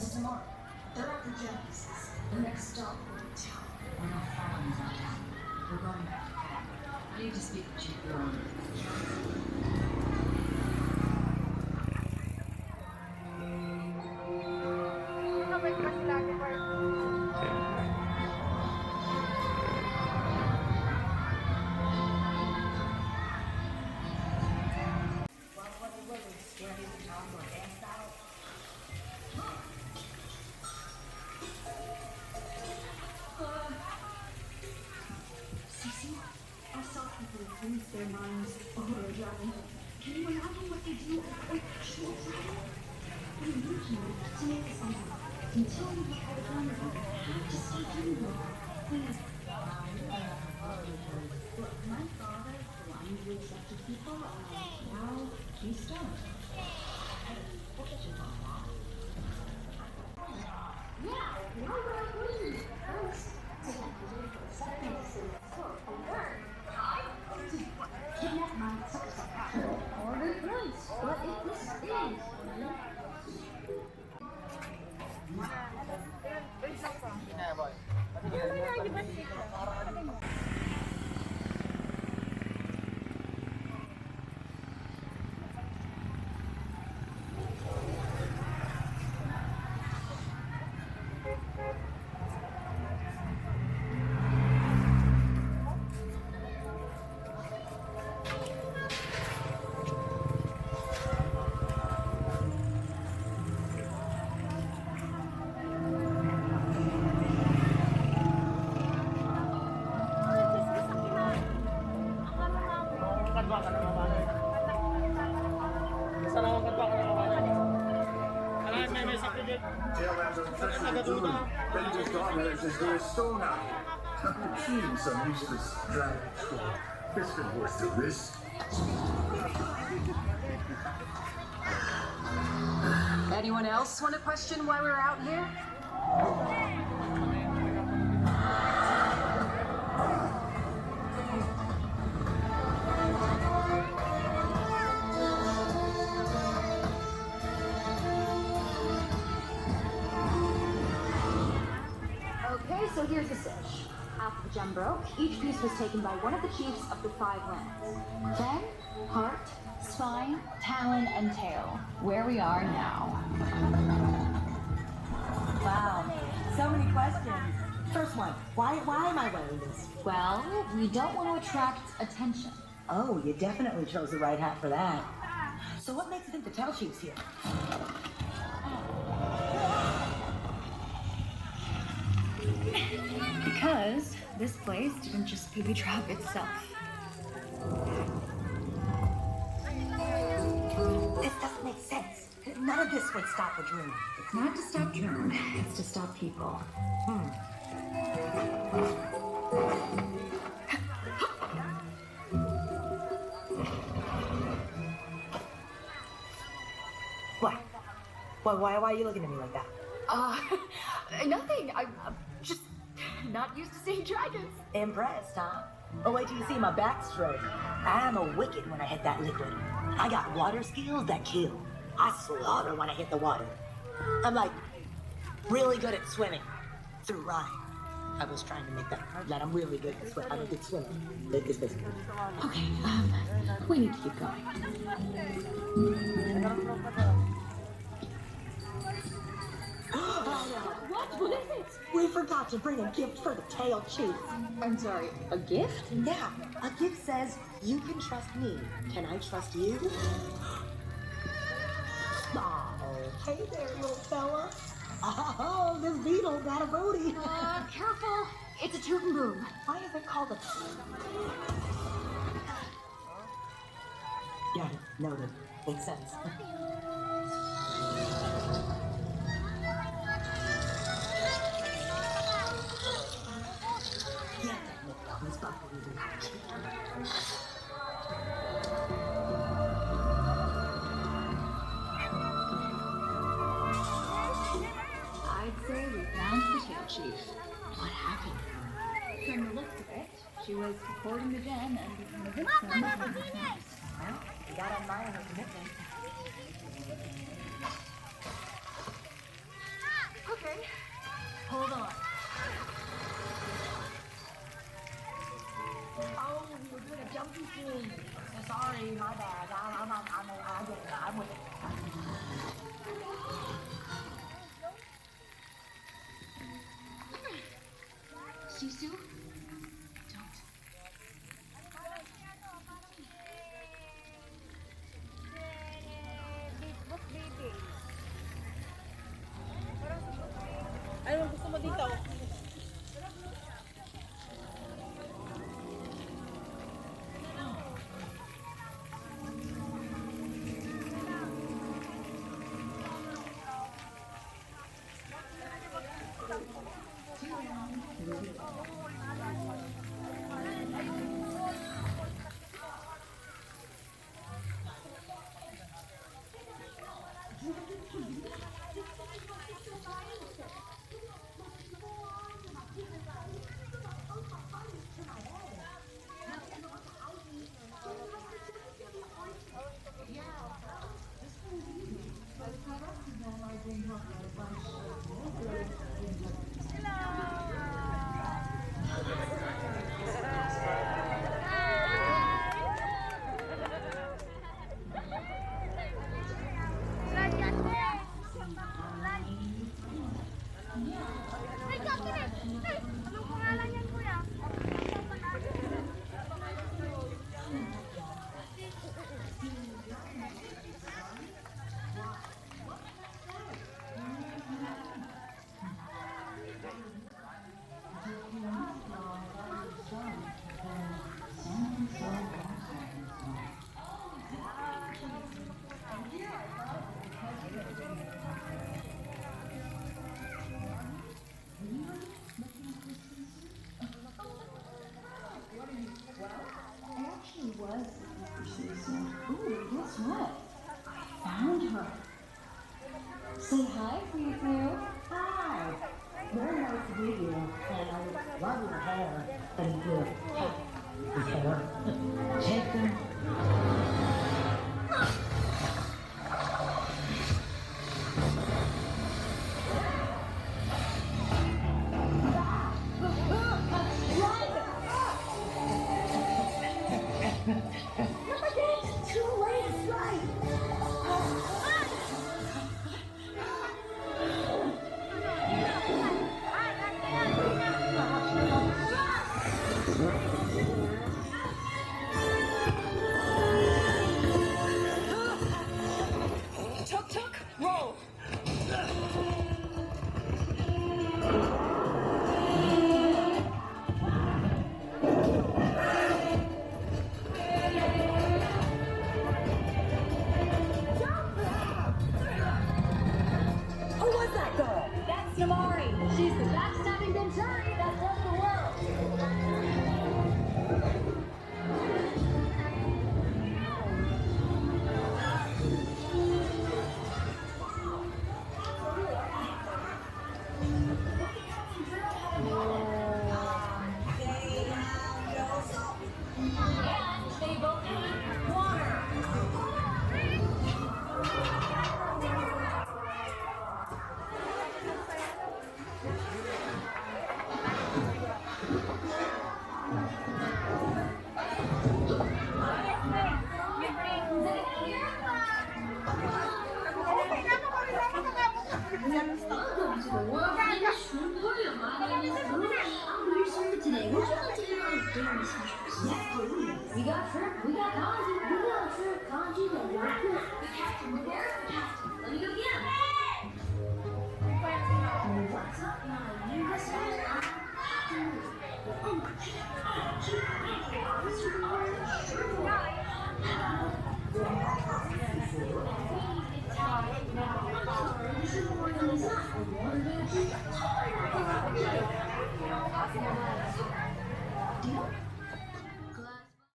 It's tomorrow. They're at the gem pieces. The next stop will be town. We're not following them down. We're going back to camp. I need to speak to Chief Brown. Lose their minds over a dragon. Can you imagine what they do with actual dragon? We need you to make us something. Until we get the dragon, we have to stay hidden. Please. Look, my father blindly accepted people, and now he's stoned. Yeah, why would I leave? First, to get the second to sit and learn. Kidnap my sister. Order place. What if this is? Bender's dominance is near store now. I've seen some useless drag before. This could worth the risk. Anyone else want to question why we're out here? Okay, so here's the sitch. After the gem broke, each piece was taken by one of the chiefs of the 5 lands. Then, heart, spine, talon, and tail. Where we are now. Wow, so many questions. First one, why am I wearing this? Well, we don't want to attract attention. Oh, you definitely chose the right hat for that. So what makes you think the Tell Chief's here? Because this place didn't just booby trap itself. This doesn't make sense. None of this would stop a dream. It's not to stop Drone, it's to stop people. What? Why are you looking at me like that? Nothing. I'm just not used to seeing dragons. Impressed, huh? Oh, wait till you see my backstroke. I'm a wicked when I hit that liquid. I got water skills that kill. I slaughter when I hit the water. I'm like really good at swimming through rhyme. I was trying to make that I'm really good at swimming. I'm a good swimmer. It's basically. Okay, we need to keep going. What is it? We forgot to bring a gift for the Tail Chief. I'm sorry, a gift? Yeah, a gift says, you can trust me. Can I trust you? Oh, hey there, little fella. Oh, this beetle got a booty. Careful. It's a toot and boom. Why is it called a... Yeah, noted. Makes sense. I'd say we found the Tail Chief. What happened to her? From the looks of it, she was supporting the gem and became a victim of her crimes. Well, you gotta admire her commitment. Hold on. Oh, we were doing a jumpy thing. Sorry, my bad. I'm with it. Sisu? Don't. Ano gusto mo dito? Guess what? I found her. Say hi, Fufu. Hi. Very nice to meet you. And I love your hair and your hair. Take them. She's the backstabbing Gentari that runs the world. They both need water. We got shrimp, we got kanji, we got shrimp, kanji, and we're good. The captain, we're there, the captain. Let me go get him. What's up, now? You guys are